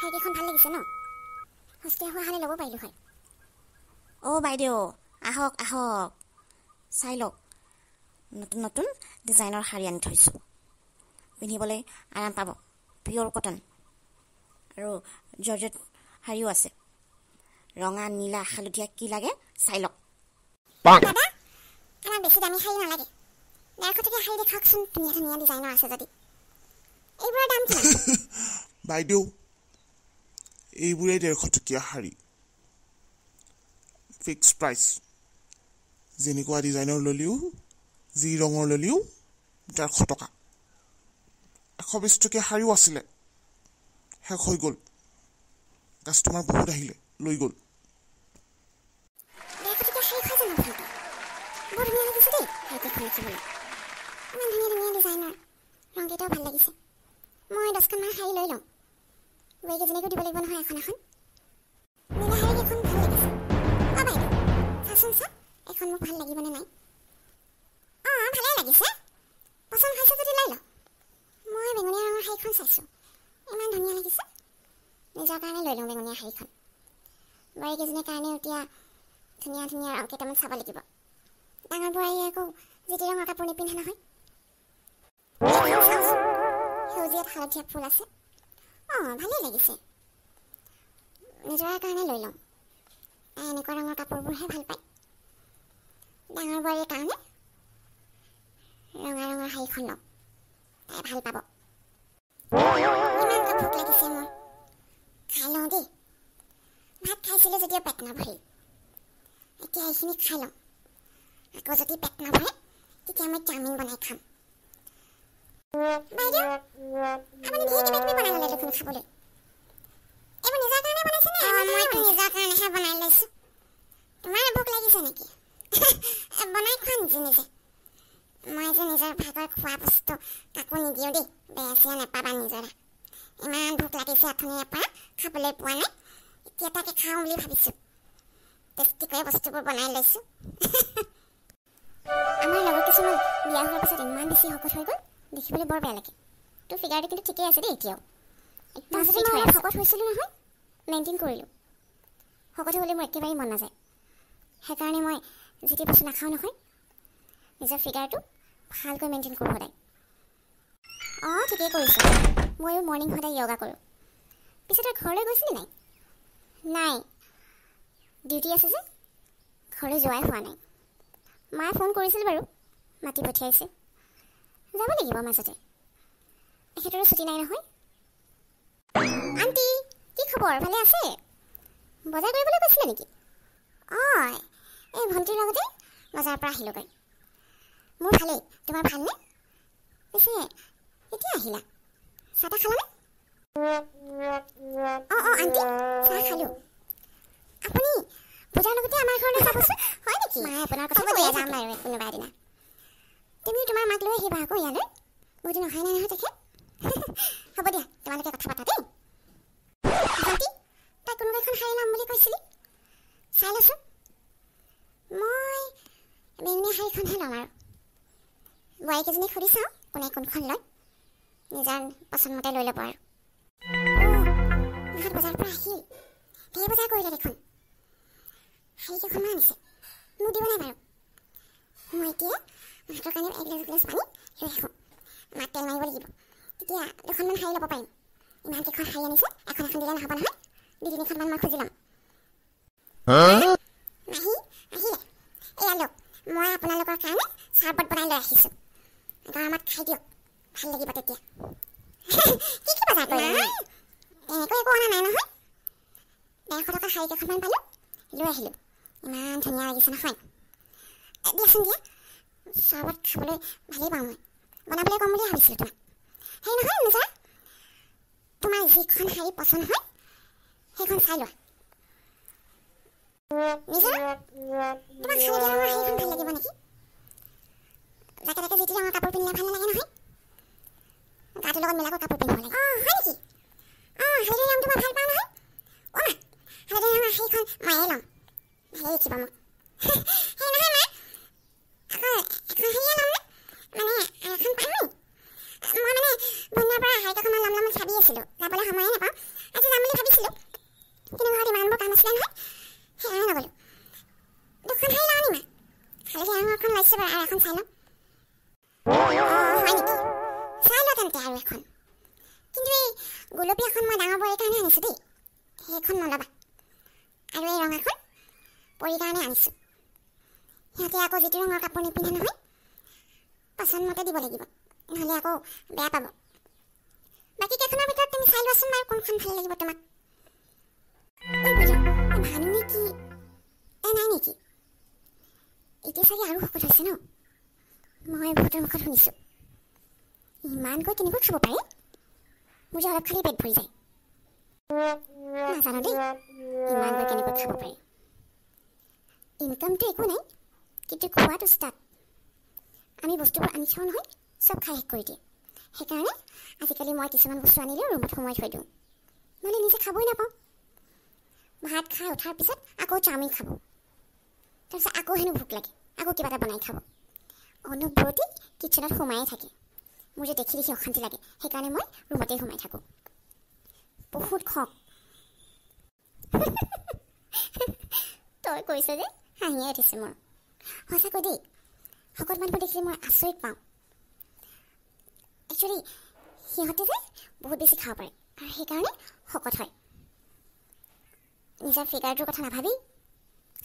শাৰীকেইখন ভাল লাগিছে ন সস্তীয়া হোৱা হালে ল'ব পাৰিলোঁ হয় অ' বাইদেউ আহক আহক চাই লওক নতুন নতুন ডিজাইনৰ শাৰী আনি থৈছোঁ পিন্ধিবলৈ আৰাম পাব পিয়ৰ কটন আৰু জৰ্জেট শাৰীও আছে ৰঙা নীলা হালধীয়া কি লাগে চাই লওক দাদা আমাক বেছি দামী শাৰী নালাগে 150 টকীয়া শাৰী দেখাওকচোন ধুনীয়া ধুনীয়া ডিজাইনৰ আছে যদি এইবোৰৰ দাম কিমান বাইদেউ এইবোৰে 150 টকীয়া শাৰী ফিক্স প্ৰাইচ যেনেকুৱা ডিজাইনৰ ল'লেও যি ৰঙৰ ল'লেও 150 টকা 120 টকীয়া শাৰীও আছিলে শেষ হৈ গ'ল কাষ্টমাৰ বহুত আহিলে লৈ গ'ল 150 টকীয়া শাৰী খাই জানো বৰ ধুনীয়া লাগিছে দেই শাৰীকেইখন দেখিবলৈ ইমান ধুনীয়া ধুনীয়া ডিজাইনৰ ৰংকেইটাও ভাল লাগিছে মই 10খনমান শাৰী লৈ লওঁ বোৱাৰীকেইজনীকো দিব লাগিব নহয় এখন এখন নীলা শাৰীকেইখন ভাল লাগিছে অ বাইদেউ চাচোন চা এখন মোক ভাল লাগিবনে নাই ভালেই লাগিছে পচন্দ হৈছে যদি লৈ ল মই বেঙুনীয়া ৰঙৰ শাৰীখন চাইছোঁ ইমান ধুনীয়া লাগিছে নিজৰ কাৰণে লৈ লওঁ বেঙুনীয়া শাৰীখন বোৱাৰীকেইজনীৰ কাৰণে এতিয়া ধুনীয়া ধুনীয়া ৰং কেইটামান চাব লাগিব ডাঙৰ বোৱাৰীয়ে আকৌ যিটি ৰঙৰ কাপোৰ নিপিন্ধে নহয় সেউজীয়াত হালধীয়া ফুল আছে ভালেই লাগিছে নিজৰ কাৰণে লৈ লওঁ এনেকুৱা ৰঙৰ কাপোৰবোৰহে ভাল পায় ডাঙৰ বোৱাৰীৰ কাৰণে ৰঙা ৰঙৰ শাৰীখন লওঁ তাই ভাল পাব ইমান ভোক লাগিছে মোৰ খাই লওঁ দেই ভাত খাইছিলোঁ যদিও পেট নভৰিল এতিয়া এইখিনি খাই লওঁ আকৌ যদি পেট নভৰে তেতিয়া মই চাওমিন বনাই খাম বাইদেউ আপুনি ধেৰ কিবা কিবি বনাই ল'লে দেখোন খাবলৈ এইবোৰ নিজৰ কাৰণে বনাইছেনে মইতো নিজৰ কাৰণেহে বনাই লৈছোঁ তোমাৰ ভোক লাগিছে নেকি বনাই খোৱা নিজে নিজে মই যে নিজৰ ভাগৰ খোৱা বস্তু কাকো নিদিওঁ দেই বেয়া চেয়া নাপাবা নিজৰা ইমান ভোক লাগিছে অথনিৰে পৰা খাবলৈ পোৱা নাই এতিয়া তাকে খাওঁ বুলি ভাবিছোঁ টেষ্টিকৈ বস্তুবোৰ বনাই লৈছোঁ আমাৰ লগৰ কিছুমান বিয়া হোৱাৰ পিছত ইমান বেছি শকত হৈ গ'ল দেখিবলৈ বৰ বেয়া লাগে তোৰ ফিগাৰটো কিন্তু ঠিকেই আছে দেই এতিয়াও একদম শকত হৈছিলোঁ নহয় মেইনটেইন কৰিলোঁ শকত হ'বলৈ মোৰ একেবাৰে মন নাযায় সেইকাৰণে মই যিটি বস্তু নাখাওঁ নহয় নিজৰ ফিগাৰটো ভালকৈ মেইনটেইন কৰোঁ সদায় ঠিকেই কৰিছোঁ ময়ো মৰ্ণিং সদায় য়োগা কৰোঁ পিছে তই ঘৰলৈ গৈছিলি নাই ডিউটি আছে যে ঘৰলৈ যোৱাই হোৱা নাই মায়ে ফোন কৰিছিল বাৰু মাতি পঠিয়াইছে যাব লাগিব মাজতে এখেতৰো ছুটি নাই নহয় আণ্টি কি খবৰ ভালে আছে বজাৰ কৰিবলৈ গৈছিলে নেকি এই ভণ্টিৰ লগতে বজাৰৰ পৰা আহিলোগৈ মোৰ ভালেই তোমাৰ ভালনে পিছে এতিয়া আহিলা চাহ তাহ খালানে আণ্টি চাহ খালোঁ আপুনি পূজাৰ লগতে আমাৰ ঘৰলৈ যাবচোন হয় নেকি মায়ে আপোনাৰ কথা কৈয়ে যাম বাৰু কোনোবা এদিনা তুমি তোমাৰ মাক লৈ আহিবা আকৌ ইয়ালৈ বহুত দিন অহাই নাই নহয় তেখেত হ'ব দিয়া তোমালোকে কথা পাতা দেই ভণ্টি তাই কোনোবা এখন শাৰী ল'ম বুলি কৈছিলি চাই লচোন মই বেঙুনীয়া শাৰীখনহে ল'ম আৰু বোৱাৰীকেইজনীক সুধি চাওঁ কোনে কোনখন লয় নিজৰ পচন্দমতে লৈ ল'ব আৰু ইহঁত বজাৰৰ পৰা আহিল ধেৰ বজাৰ কৰিলে দেখোন শাৰীকেইখনমান আনিছে মোক দিব নাই বাৰু মই এতিয়া মাহঁতৰ কাৰণে এগিলাচ পানী লৈ আহোঁ মাক তেল মাৰিব লাগিব তেতিয়া 2খনমান শাৰী ল'ব পাৰিম ইমানকেইখন শাৰী আনিছে এখন এখন দিলে নহ'ব নহয় 2-3খনমান মই খুজি ল'ম মাহী আহিলে এয়া লওক মই আপোনালোকৰ কাৰণে চাৰ্বত বনাই লৈ আহিছোঁ গৰমত খাই দিয়ক ভাল লাগিব তেতিয়া কি বজাৰ কৰিলে এনেকৈ একো অনা নাই নহয় 150 টকা শাৰীকেইখনমান পালোঁ লৈ আহিলোঁ ইমান ধুনীয়া লাগিছে নহয় দিয়াচোন দিয়া চাৰ্বত খাবলৈ ভালেই পাওঁ মই বনাবলৈ ক'ম বুলি ভাবিছিলোঁ তোমাক সেই নহয় নিজৰ তোমাৰ যিখন শাৰী পচন্দ হয় সেইখন চাই লোৱা নিজৰ তোমাক হালধীয়া ৰঙৰ শাৰীখন ভাল লাগিব নেকি যাকে তাকে যিটি ৰঙৰ কাপোৰ পিন্ধিলে ভাল নালাগে নহয় গাটোৰ লগত মিলাকৈ কাপোৰ পিন্ধিব লাগে হয় নেকি হালধীয়া ৰংটো মই ভাল পাওঁ নহয় হালধীয়া ৰঙৰ শাৰীখন ময়ে ল'ম ভালেই দেখিব মোক সেই নহয় মা আকৌ এখন শাৰীয়ে ল'ম নে মানে এখন পাম মই মানে বন্ধৰ পৰা শাৰীকেইখনমান ল'ম ভাবি আছোঁ আছিলোঁ, যাবলৈ সময়ে নাপাওঁ। আজি যাম বুলি ভাবিছিলোঁ, কিন্তু ঘৰত ইমানবোৰ কাম আছিলে নহয়, সেইকাৰণে নগ'লোঁ। দুখন শাৰী লওঁ নি মা? হালধীয়া ৰঙৰখন লৈছোঁ বাৰু, আৰু এখন চাই লওঁ। হয় নেকি? চাই লওঁ তেন্তে আৰু এখন। কিন্তু এই গোলপীয়াখন মই ডাঙৰ বোৱাৰীৰ কাৰণে আনিছোঁ দেই, সেইখন নল'বা। আৰু এই ৰঙাখন পৰীৰ কাৰণে আনিছোঁ। সিহঁতে আকৌ যিটো ৰঙৰ কাপোৰ নিপিন্ধে নহয়, পচন্দমতে দিব লাগিব, নহ'লে আকৌ বেয়া পাব। বাকী কেইখনৰ ভিতৰত তুমি চাই লোৱাচোন বাৰু কোনখন ভাল লাগিব তোমাক। ভানু নেকি? নাই নেকি? এতিয়া চাগে আৰু শকত হৈছে ন? মই বহুতৰ মুখত শুনিছোঁ। ইমানকৈ কেনেকৈ খাব পাৰে? মোৰ যে অলপ খালি পেট ভৰি যায়। নাজানো দেই ইমানকৈ কেনেকৈ খাব পাৰে। ইনকামটো একো নাই, কিন্তু খোৱাটো ষ্টাৰ্ট। আমি বস্তুবোৰ আনি থওঁ নহয়, চব খাই শেষ কৰি দিয়ে। সেইকাৰণে আজিকালি মই কিছুমান বস্তু আনিলেও ৰুমত সোমাই থৈ দিওঁ, নহ'লে নিজে খাবই নাপাওঁ। ভাত খাই উঠাৰ পিছত আকৌ চাওমিন খাব, তাৰপিছত আকৌ হেনো ভোক লাগে, আকৌ কিবা এটা বনাই খাব। অনবৰতে কিটচেনত সোমায়ে থাকে। মোৰ যে দেখি দেখি অশান্তি লাগে, সেইকাৰণে মই ৰুমতেই সোমাই থাকোঁ। বহুত খং। তই কৈছ যে হাঁহিয়ে উঠিছে মোৰ। সঁচাকৈ দেই, শকত মানুহবোৰ দেখিলে মই আচৰিত পাওঁ। একচুৱেলি সিহঁতে যে বহুত বেছি খাব পাৰে, আৰু সেইকাৰণে শকত হয়। নিজৰ ফিগাৰটোৰ কথা নাভাবি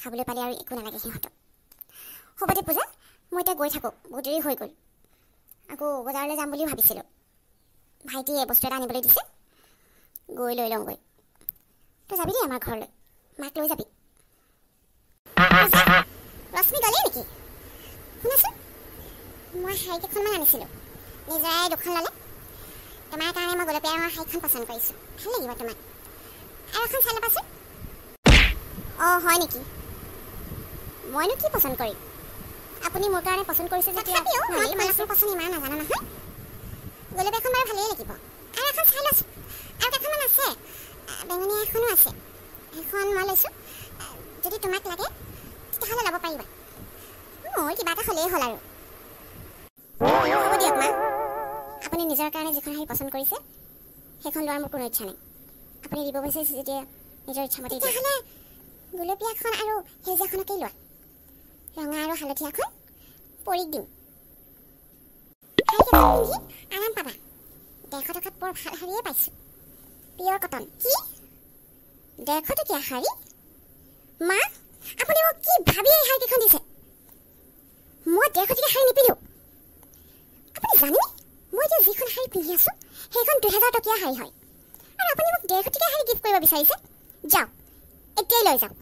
খাবলৈ পালে আৰু একো নালাগে সিহঁতক। হ'ব দে পূজা, মই এতিয়া গৈ থাকোঁ, বহুত দেৰি হৈ গ'ল। আকৌ বজাৰলৈ যাম বুলিও ভাবিছিলোঁ। ভাইটিয়ে বস্তু এটা আনিবলৈ দিছে, গৈ লৈ লওঁগৈ। তই যাবি দেই আমাৰ ঘৰলৈ, মাক লৈ যাবি। ৰশ্মি গ'লেই নেকি? শুনাচোন, মই শাৰী কেইখনমান আনিছিলোঁ, নিজৰে দুখন ল'লে। তোমাৰ কাৰণে মই গোলপীয়া ৰঙৰ শাৰীখন পচন্দ কৰিছোঁ, ভাল লাগিব তোমাক। আৰু এখন চাই ল'বাচোন। অঁ হয় নেকি? মইনো কি পচন্দ কৰিম? আপুনি মোৰ কাৰণে পচন্দ কৰিছে যেতিয়া মই তোমালোকৰ পচন্দ ইমান নাজানো নহয়। গোলপীয়াখন বাৰু ভালেই লাগিব, আৰু এখন চাই লৈছোঁ। আৰু কেইখনমান আছে, বেঙুনীয়া এখনো আছে, সেইখন মই লৈছোঁ। যদি তোমাক লাগে তেতিয়াহ'লে ল'ব পাৰিবা। মোৰ কিবা এটা হ'লেই হ'ল আৰু। হ'ব দিয়ক মা, আপুনি নিজৰ কাৰণে যিখন শাৰী পচন্দ কৰিছে সেইখন লোৱাৰ মোৰ কোনো ইচ্ছা নাই। আপুনি দিব বিচাৰিছে যেতিয়া নিজৰ ইচ্ছামতে তেতিয়াহ'লে গোলপীয়াখন আৰু সেউজীয়াখনকেই লোৱা। ৰঙা আৰু হালধীয়াখন পৰীক দিম। শাৰীকেইখন পিন্ধি আৰাম পাবা। 150 টকাত বৰ ভাল শাৰীয়ে পাইছোঁ, পিয়ৰ কটন। কি 150 টকীয়া শাৰী? মা, আপুনি মোক কি ভাবি এই শাৰীকেইখন দিছে? মই 150 টকীয়া শাৰী নিপিন্ধোঁ। আপুনি জানেনে মই এতিয়া যিখন শাৰী পিন্ধি আছোঁ সেইখন 2000 টকীয়া শাৰী হয়, আৰু আপুনি মোক 150 টকীয়া শাৰী গিফ্ট কৰিব বিচাৰিছে? যাওক, এতিয়াই লৈ যাওক।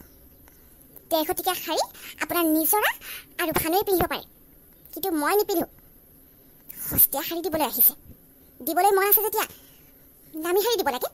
150 টকীয়া শাৰী আপোনাৰ নিজৰা আৰু ভানুৱে পিন্ধিব পাৰে, কিন্তু মই নিপিন্ধোঁ। সস্তীয়া শাৰী দিবলৈ আহিছে, দিবলৈ মন আছে যেতিয়া দামী শাৰী দিব লাগে।